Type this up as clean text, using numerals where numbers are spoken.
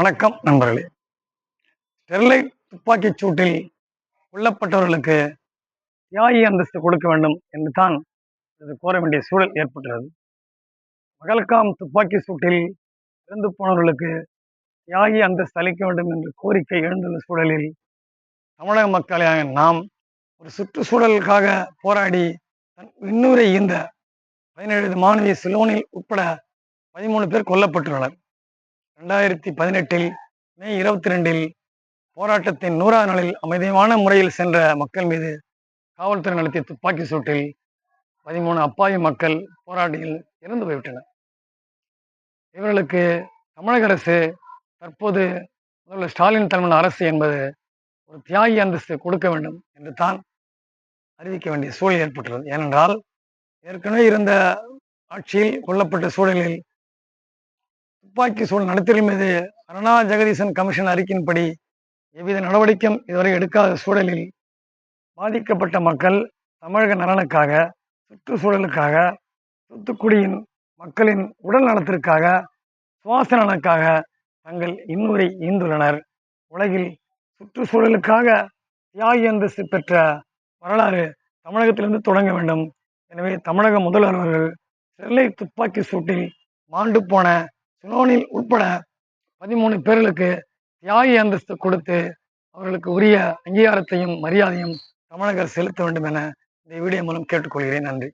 வணக்கம் நண்பர்களே. ஸ்டெர்லைட் துப்பாக்கிச் சூட்டில் கொல்லப்பட்டவர்களுக்கு தியாகி அந்தஸ்து கொடுக்க வேண்டும் என்று தான் இது கோர வேண்டிய சூழல் ஏற்பட்டுள்ளது. பகல்காம் துப்பாக்கி சூட்டில் இறந்து போனவர்களுக்கு தியாகி அந்தஸ்து அளிக்க வேண்டும் என்ற கோரிக்கை எழுந்துள்ள சூழலில் தமிழக மக்களாக நாம் ஒரு சுற்றுச்சூழலுக்காக போராடி இன்னுரை ஈந்த 17 மாணவி சிலோனில் உட்பட 13 பேர் கொல்லப்பட்டுள்ளனர். 2018 மே 22 போராட்டத்தின் 100வது நாளில் அமைதியான முறையில் சென்ற மக்கள் மீது காவல்துறை நடத்திய துப்பாக்கி சூட்டில் 13 அப்பாவி மக்கள் போராட்டிகள் இறந்து போய்விட்டனர். இவர்களுக்கு தமிழக அரசு தற்போது முதல்வர் ஸ்டாலின் தலைமையிலான அரசு என்பது ஒரு தியாகி அந்தஸ்து கொடுக்க வேண்டும் என்று தான் அறிவிக்க வேண்டிய சூழல் ஏற்பட்டுள்ளது. ஏனென்றால் ஏற்கனவே இருந்த ஆட்சியில் கொல்லப்பட்ட சூழலில் துப்பாக்கி சூழல் நடத்தியவர்கள் மீது அருணா ஜெகதீசன் கமிஷன் அறிக்கையின்படி எவ்வித நடவடிக்கையும் இதுவரை எடுக்காத சூழலில் பாதிக்கப்பட்ட மக்கள் தமிழக நலனுக்காக, சுற்றுச்சூழலுக்காக, தூத்துக்குடியின் மக்களின் உடல் நலத்திற்காக, சுவாச நலனுக்காக தங்கள் இன்னுரை ஈந்துள்ளனர். உலகில் சுற்றுச்சூழலுக்காக தியாகி அந்தஸ்து பெற்ற வரலாறு தமிழகத்திலிருந்து தொடங்க வேண்டும். எனவே தமிழக முதல்வர் அவர்கள் ஸ்டெர்லைட் துப்பாக்கி சூட்டில் மாண்டு போன சிலோனில் உட்பட 13 பேர்களுக்கு தியாகி அந்தஸ்து கொடுத்து அவர்களுக்கு உரிய அங்கீகாரத்தையும் மரியாதையும் தமிழக அரசு செலுத்த வேண்டும் என இந்த வீடியோ மூலம் கேட்டுக்கொள்கிறேன். நன்றி.